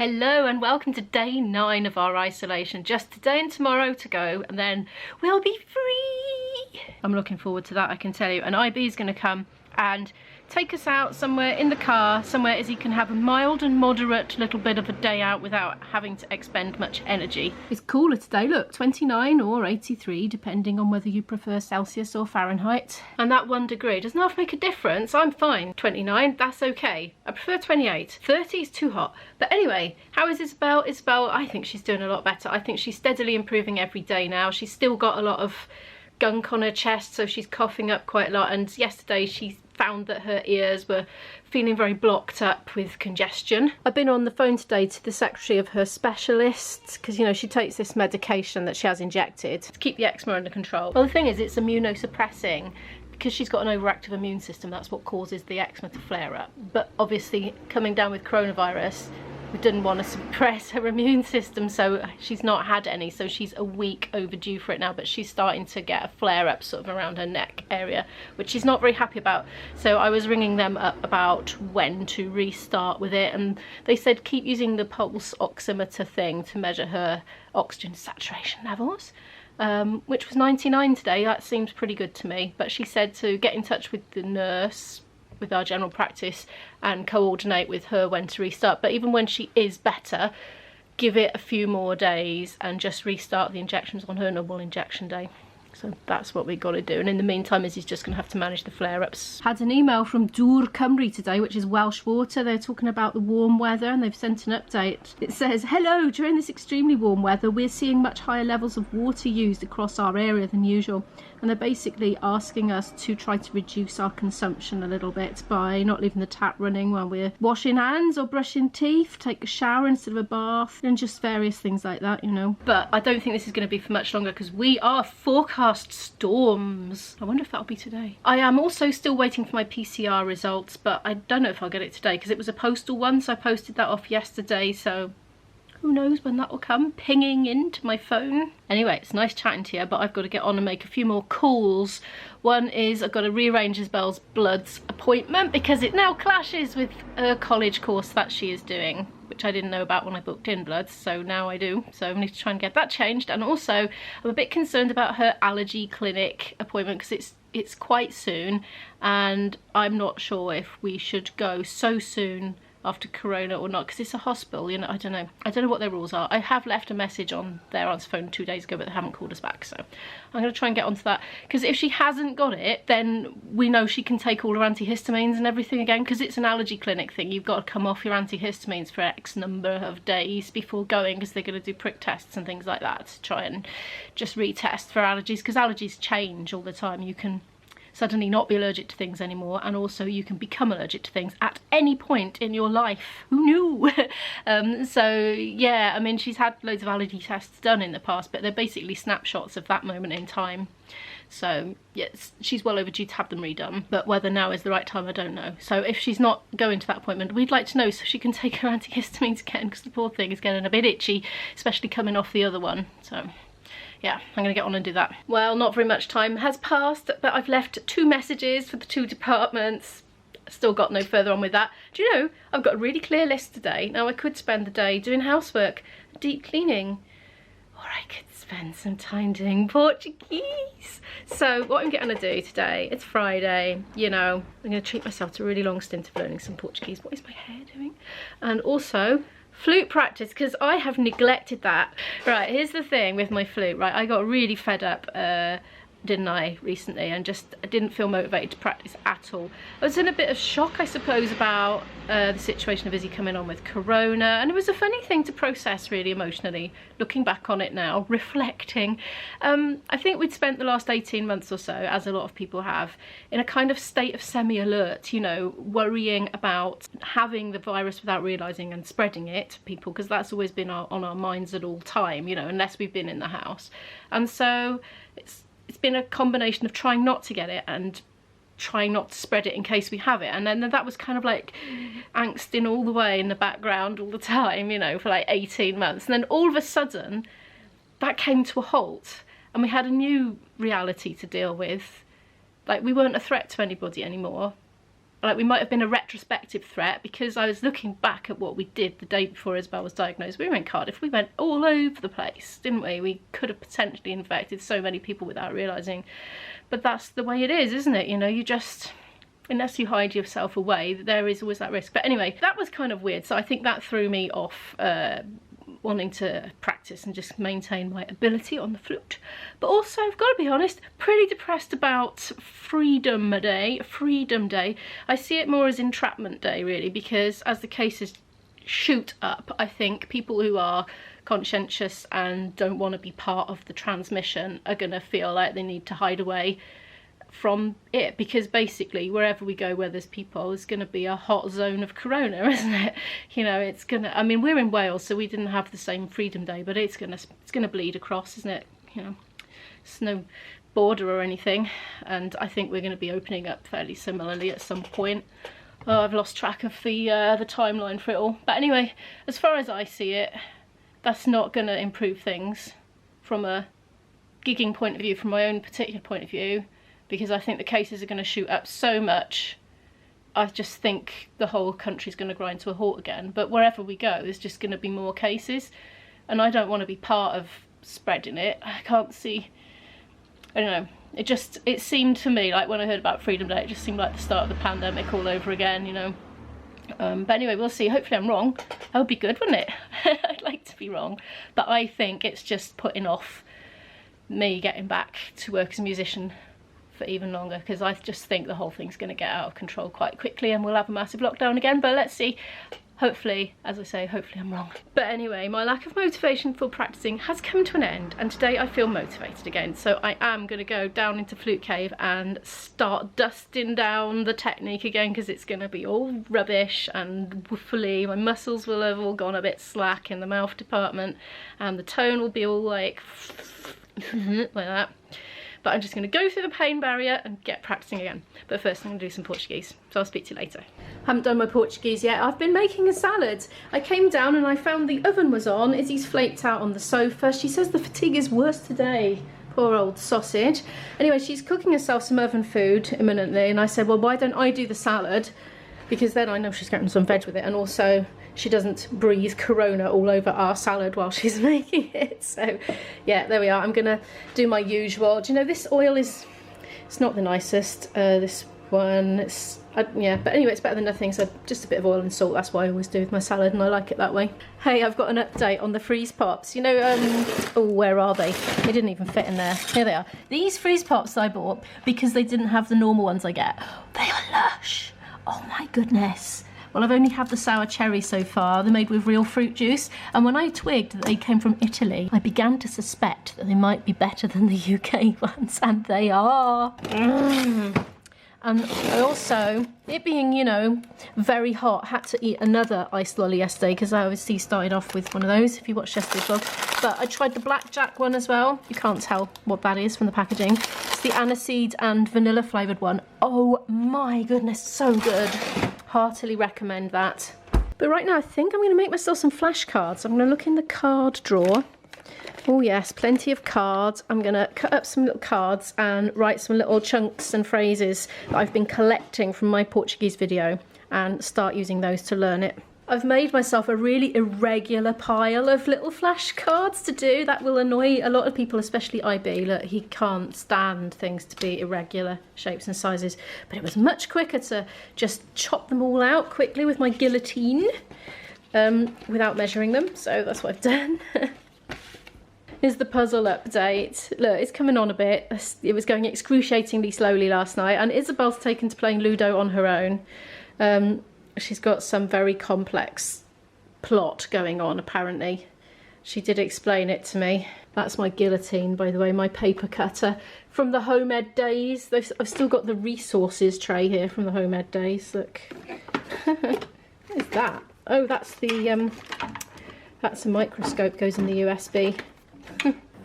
Hello and welcome to day 9 of our isolation. Just today and tomorrow to go and then we'll be free. I'm looking forward to that, I can tell you. And IB is going to come and take us out somewhere in the car, somewhere Izzy can have a mild and moderate little bit of a day out without having to expend much energy. It's cooler today, look, 29 or 83 depending on whether you prefer Celsius or Fahrenheit. And that 1 degree doesn't half make a difference. I'm fine. 29, that's okay. I prefer 28. 30 is too hot. But anyway, how is Isabel? Isabel, I think she's doing a lot better. I think she's steadily improving every day now. She's still got a lot of gunk on her chest, so she's coughing up quite a lot, and yesterday she found that her ears were feeling very blocked up with congestion. I've been on the phone today to the secretary of her specialist because, you know, she takes this medication that she has injected to keep the eczema under control. Well, the thing is, it's immunosuppressing because she's got an overactive immune system. That's what causes the eczema to flare up. But obviously, coming down with coronavirus, we didn't want to suppress her immune system, so she's not had any, so she's a week overdue for it now, but she's starting to get a flare-up sort of around her neck area, which she's not very happy about. So I was ringing them up about when to restart with it, and they said keep using the pulse oximeter thing to measure her oxygen saturation levels, which was 99 today. That seems pretty good to me, but she said to get in touch with the nurse with our general practice and coordinate with her when to restart. But even when she is better, give it a few more days and just restart the injections on her normal injection day. So that's what we got to do, and in the meantime Izzy's just going to have to manage the flare-ups. Had an email from Dŵr Cymru today, which is Welsh Water. They're talking about the warm weather and they've sent an update. It says, hello, during this extremely warm weather we're seeing much higher levels of water used across our area than usual, and they're basically asking us to try to reduce our consumption a little bit by not leaving the tap running while we're washing hands or brushing teeth, take a shower instead of a bath, and just various things like that, you know. But I don't think this is going to be for much longer because we are forecast storms. I wonder if that'll be today. I am also still waiting for my PCR results, but I don't know if I'll get it today because it was a postal one, so I posted that off yesterday, so who knows when that will come pinging into my phone. Anyway, it's nice chatting to you, but I've got to get on and make a few more calls. One is I've got to rearrange Isabel's bloods appointment because it now clashes with a college course that she is doing, which I didn't know about when I booked in bloods, so now I do. So I need to try and get that changed. And also I'm a bit concerned about her allergy clinic appointment because it's quite soon, and I'm not sure if we should go so soon after corona or not, because it's a hospital, you know. I don't know what their rules are. I have left a message on their answer phone 2 days ago, but they haven't called us back, so I'm going to try and get onto that, because if she hasn't got it, then we know she can take all her antihistamines and everything again, because it's an allergy clinic thing. You've got to come off your antihistamines for X number of days before going, because they're going to do prick tests and things like that to try and just retest for allergies, because allergies change all the time. You can suddenly not be allergic to things anymore, and also you can become allergic to things at any point in your life. Who knew? So yeah, I mean, she's had loads of allergy tests done in the past, but they're basically snapshots of that moment in time. So yes, she's well overdue to have them redone, but whether now is the right time, I don't know. So if she's not going to that appointment, we'd like to know so she can take her antihistamines again, because the poor thing is getting a bit itchy, especially coming off the other one. So yeah, I'm gonna get on and do that. Well, not very much time has passed, but I've left 2 messages for the 2 departments. Still got no further on with that. Do you know, I've got a really clear list today. Now I could spend the day doing housework, deep cleaning, or I could spend some time doing Portuguese. So what I'm gonna do today, it's Friday, you know, I'm gonna treat myself to a really long stint of learning some Portuguese. What is my hair doing? And also flute practice, because I have neglected that. Right, here's the thing with my flute, right, I got really fed up, didn't I, recently, and just I didn't feel motivated to practice at all. I was in a bit of shock, I suppose, about the situation of Izzy coming on with corona, and it was a funny thing to process really emotionally, looking back on it now, reflecting. I think we'd spent the last 18 months or so, as a lot of people have, in a kind of state of semi-alert, you know, worrying about having the virus without realising and spreading it to people, because that's always been on our minds at all time, you know, unless we've been in the house. And so it's been a combination of trying not to get it and trying not to spread it in case we have it, and then that was kind of like angsting all the way in the background all the time, you know, for like 18 months, and then all of a sudden that came to a halt and we had a new reality to deal with. Like, we weren't a threat to anybody anymore, like we might have been a retrospective threat, because I was looking back at what we did the day before Isabel was diagnosed. We were in Cardiff, we went all over the place, didn't we? We could have potentially infected so many people without realising. But that's the way it is, isn't it? You know, you just, unless you hide yourself away, there is always that risk. But anyway, that was kind of weird. So I think that threw me off wanting to practice and just maintain my ability on the flute. But also, I've got to be honest, pretty depressed about Freedom Day. I see it more as Entrapment Day, really, because as the cases shoot up, I think people who are conscientious and don't want to be part of the transmission are going to feel like they need to hide away from it, because basically wherever we go where there's people, it's going to be a hot zone of corona, isn't it? You know, it's gonna, I mean, we're in Wales, so we didn't have the same Freedom Day, but it's gonna bleed across, isn't it? You know, it's no border or anything, and I think we're going to be opening up fairly similarly at some point. Oh, I've lost track of the timeline for it all. But anyway, as far as I see it, that's not going to improve things from a gigging point of view, from my own particular point of view, because I think the cases are going to shoot up so much. I just think the whole country's going to grind to a halt again. But wherever we go, there's just going to be more cases, and I don't want to be part of spreading it. I can't see, I don't know, it seemed to me like when I heard about Freedom Day, it just seemed like the start of the pandemic all over again, you know. But anyway, we'll see. Hopefully I'm wrong. That would be good, wouldn't it? I'd like to be wrong, but I think it's just putting off me getting back to work as a musician for even longer, because I just think the whole thing's going to get out of control quite quickly and we'll have a massive lockdown again. But let's see. Hopefully, as I say, hopefully I'm wrong. But anyway, my lack of motivation for practicing has come to an end, and today I feel motivated again. So I am going to go down into Flute Cave and start dusting down the technique again, because it's going to be all rubbish and woofly. My muscles will have all gone a bit slack in the mouth department, and the tone will be all like like that. But I'm just going to go through the pain barrier and get practicing again. But first I'm going to do some Portuguese, so I'll speak to you later. Haven't done my Portuguese yet. I've been making a salad. I came down and I found the oven was on. Izzy's flaked out on the sofa. She says the fatigue is worse today. Poor old sausage. Anyway, she's cooking herself some oven food imminently, and I said, well, why don't I do the salad? Because then I know she's getting some veg with it, and also she doesn't breathe corona all over our salad while she's making it. So yeah, there we are. I'm gonna do my usual. Do you know, this oil is, it's not the nicest, this one, it's yeah, but anyway, it's better than nothing. So just a bit of oil and salt, that's what I always do with my salad, and I like it that way. Hey, I've got an update on the freeze pops. You know, oh, where are they? They didn't even fit in there. Here they are. These freeze pops I bought because they didn't have the normal ones I get. They are lush. Oh my goodness. Well, I've only had the sour cherry so far. They're made with real fruit juice. And when I twigged that they came from Italy, I began to suspect that they might be better than the UK ones. And they are. And I also, it being, you know, very hot, had to eat another iced lolly yesterday, because I obviously started off with one of those, if you watched yesterday's vlog. But I tried the blackjack one as well. You can't tell what that is from the packaging. It's the aniseed and vanilla flavoured one. Oh my goodness, so good. Heartily recommend that. But right now I think I'm going to make myself some flashcards. I'm going to look in the card drawer. Oh yes, plenty of cards. I'm going to cut up some little cards and write some little chunks and phrases that I've been collecting from my Portuguese video, and start using those to learn it. I've made myself a really irregular pile of little flashcards to do. That will annoy a lot of people, especially IB. Look, he can't stand things to be irregular shapes and sizes. But it was much quicker to just chop them all out quickly with my guillotine without measuring them. So that's what I've done. Here's the puzzle update. Look, it's coming on a bit. It was going excruciatingly slowly last night, and Isabel's taken to playing Ludo on her own. She's got some very complex plot going on, apparently. She did explain it to me. That's my guillotine, by the way, my paper cutter from the home ed days. I've still got the resources tray here from the home ed days. Look. What is that? Oh, that's the that's a microscope, goes in the USB.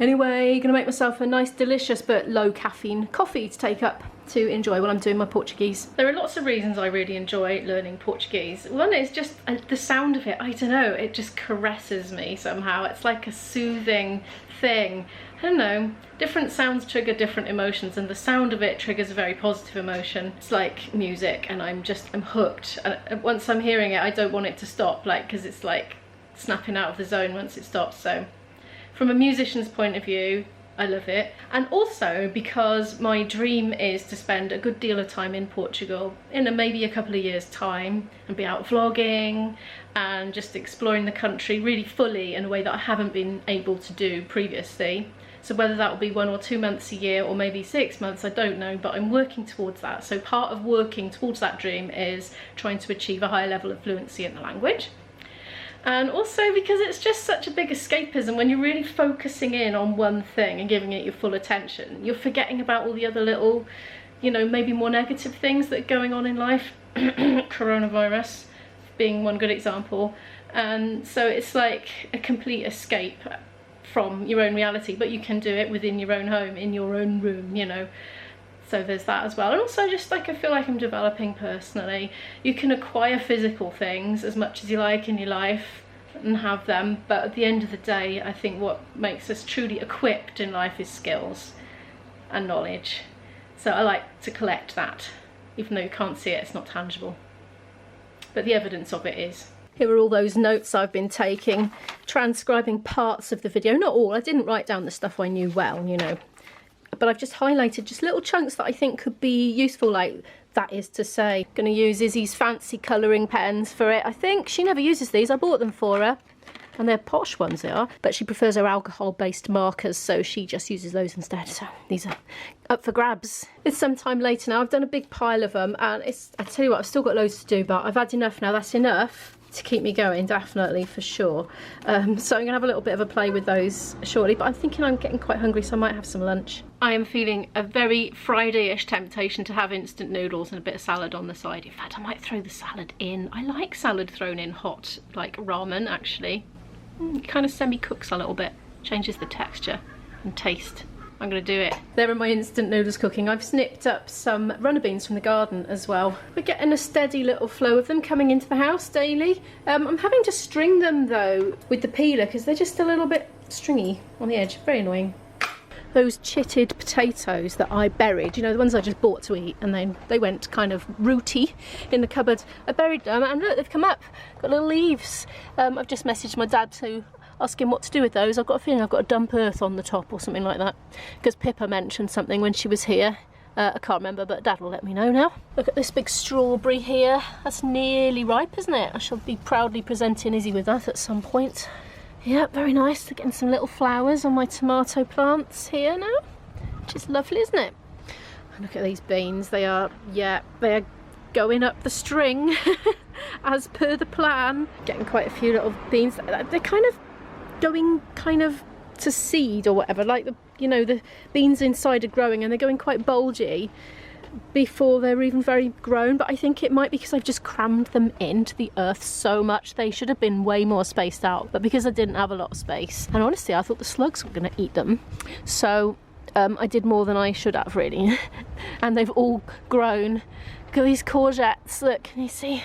Anyway, gonna make myself a nice, delicious but low caffeine coffee to take up to enjoy while I'm doing my Portuguese. There are lots of reasons I really enjoy learning Portuguese. One is just the sound of it. I don't know, it just caresses me somehow. It's like a soothing thing. I don't know, different sounds trigger different emotions, and the sound of it triggers a very positive emotion. It's like music, and I'm hooked. And once I'm hearing it, I don't want it to stop, like, because it's like snapping out of the zone once it stops. So from a musician's point of view, I love it. And also because my dream is to spend a good deal of time in Portugal in maybe a couple of years' time, and be out vlogging and just exploring the country really fully in a way that I haven't been able to do previously. So whether that will be 1 or 2 months a year or maybe 6 months, I don't know, but I'm working towards that. So part of working towards that dream is trying to achieve a higher level of fluency in the language. And also because it's just such a big escapism. When you're really focusing in on one thing and giving it your full attention, you're forgetting about all the other little, you know, maybe more negative things that are going on in life. Coronavirus being one good example. And so it's like a complete escape from your own reality, but you can do it within your own home, in your own room, you know. So there's that as well. And also just like I feel like I'm developing personally. You can acquire physical things as much as you like in your life and have them, but at the end of the day, I think what makes us truly equipped in life is skills and knowledge. So I like to collect that, even though you can't see it, it's not tangible, but the evidence of it is. Here are all those notes I've been taking, transcribing parts of the video, not all. I didn't write down the stuff I knew well, you know, but I've just highlighted just little chunks that I think could be useful, like that is to say. Going to use Izzy's fancy colouring pens for it. I think she never uses these, I bought them for her, and they're posh ones they are, but she prefers her alcohol-based markers, so she just uses those instead. So these are up for grabs. It's some time later now, I've done a big pile of them, and I tell you what, I've still got loads to do, but I've had enough now. That's enough to keep me going, definitely, for sure. So I'm gonna have a little bit of a play with those shortly, but I'm thinking I'm getting quite hungry, so I might have some lunch. I am feeling a very Friday-ish temptation to have instant noodles and a bit of salad on the side. In fact, I might throw the salad in. I like salad thrown in hot, like ramen, actually. It kind of semi-cooks a little bit, changes the texture and taste. I'm gonna do it. There are my instant noodles cooking. I've snipped up some runner beans from the garden as well. We're getting a steady little flow of them coming into the house daily. I'm having to string them though with the peeler because they're just a little bit stringy on the edge. Very annoying. Those chitted potatoes that I buried, you know, the ones I just bought to eat, and then they went kind of rooty in the cupboard. I buried them and look, they've come up, got little leaves. I've just messaged my dad to ask him what to do with those. I've got a feeling I've got to dump earth on the top or something like that, because Pippa mentioned something when she was here. I can't remember, but Dad will let me know now. Look at this big strawberry here. That's nearly ripe, isn't it? I shall be proudly presenting Izzy with that at some point. Yeah, very nice. They're getting some little flowers on my tomato plants here now, which is lovely, isn't it? And look at these beans. They are, yeah, they are going up the string as per the plan. Getting quite a few little beans. They're kind of going to seed or whatever, like the, you know, the beans inside are growing and they're going quite bulgy before they're even very grown, but I think it might be because I've just crammed them into the earth so much. They should have been way more spaced out, but because I didn't have a lot of space, and honestly I thought the slugs were going to eat them, so I did more than I should have, really. And they've all grown. Look at these courgettes, look, can you see?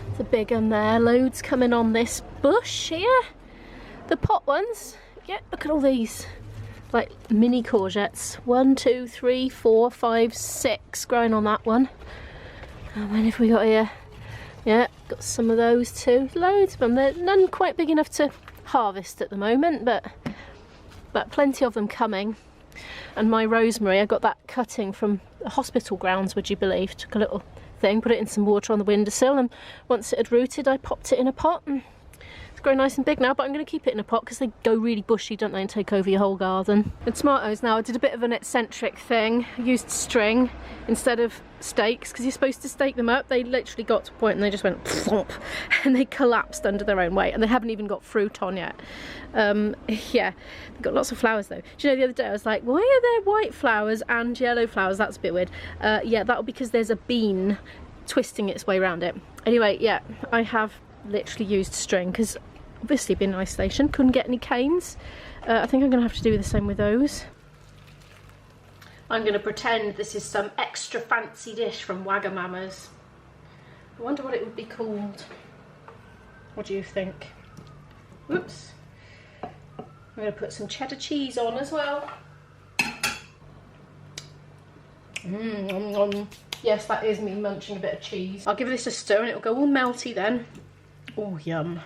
There's a big one there, loads coming on this bush here. The pot ones, yeah, look at all these. Like mini courgettes. 1, 2, 3, 4, 5, 6 growing on that one. How many have we got here? Yeah, got some of those too. Loads of them. They're none quite big enough to harvest at the moment, but plenty of them coming. And my rosemary, I got that cutting from the hospital grounds, would you believe? Took a little thing, put it in some water on the windowsill, and once it had rooted, I popped it in a pot. And grow nice and big now, but I'm going to keep it in a pot because they go really bushy, don't they, and take over your whole garden. The tomatoes now, I did a bit of an eccentric thing. I used string instead of stakes because you're supposed to stake them up. They literally got to a point and they just went thump, and they collapsed under their own weight, and they haven't even got fruit on yet. Yeah, they've got lots of flowers though. Do you know, the other day I was like, why are there white flowers and yellow flowers? That's a bit weird. Yeah, that'll be because there's a bean twisting its way around it. Anyway, yeah, I have literally used string because obviously been in isolation, couldn't get any canes. I think I'm gonna have to do the same with those. I'm going to pretend this is some extra fancy dish from Wagamama's. I wonder what it would be called. What do you think? Oops. I'm going to put some cheddar cheese on as well. Yes, that is me munching a bit of cheese. I'll give this a stir and it'll go all melty then. Oh, yum.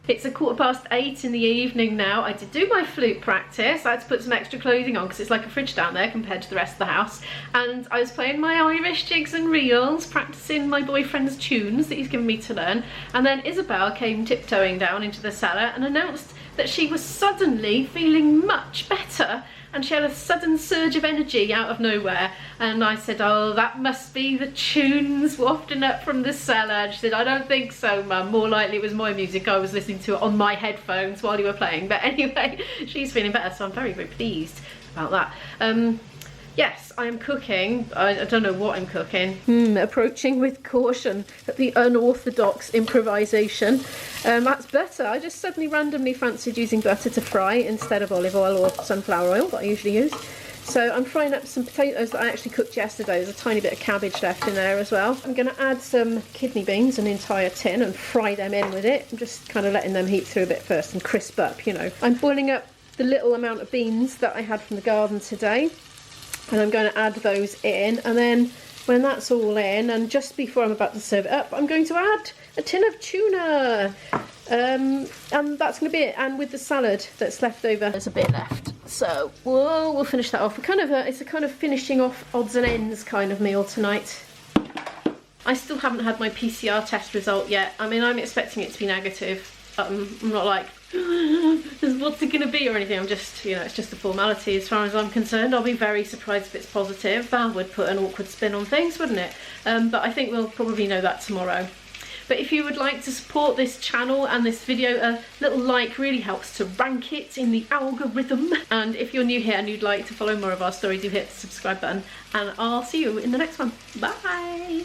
It's 8:15 in the evening now. I did do my flute practice. I had to put some extra clothing on because it's like a fridge down there compared to the rest of the house. And I was playing my Irish jigs and reels, practicing my boyfriend's tunes that he's given me to learn. And then Isabel came tiptoeing down into the cellar and announced that she was suddenly feeling much better. And she had a sudden surge of energy out of nowhere. And I said, oh, that must be the tunes wafting up from the cellar. And she said, I don't think so, Mum. More likely it was my music. I was listening to it on my headphones while you were playing. But anyway, she's feeling better, so I'm very, very pleased about that. Yes, I am cooking. I don't know what I'm cooking. Approaching with caution at the unorthodox improvisation. That's butter. I just suddenly randomly fancied using butter to fry instead of olive oil or sunflower oil that I usually use. So I'm frying up some potatoes that I actually cooked yesterday. There's a tiny bit of cabbage left in there as well. I'm going to add some kidney beans, an entire tin, and fry them in with it. I'm just kind of letting them heat through a bit first and crisp up, you know. I'm boiling up the little amount of beans that I had from the garden today. And I'm going to add those in, and then when that's all in, and just before I'm about to serve it up, I'm going to add a tin of tuna. And that's going to be it. And with the salad that's left over, there's a bit left. So we'll finish that off. It's a kind of finishing off odds and ends kind of meal tonight. I still haven't had my PCR test result yet. I mean, I'm expecting it to be negative. I'm not like, what's it going to be or anything. I'm just, you know, it's just a formality as far as I'm concerned. I'll be very surprised if it's positive. That would put an awkward spin on things, wouldn't it? But I think we'll probably know that tomorrow. But if you would like to support this channel and this video, a little like really helps to rank it in the algorithm. And if you're new here and you'd like to follow more of our story, do hit the subscribe button. And I'll see you in the next one. Bye!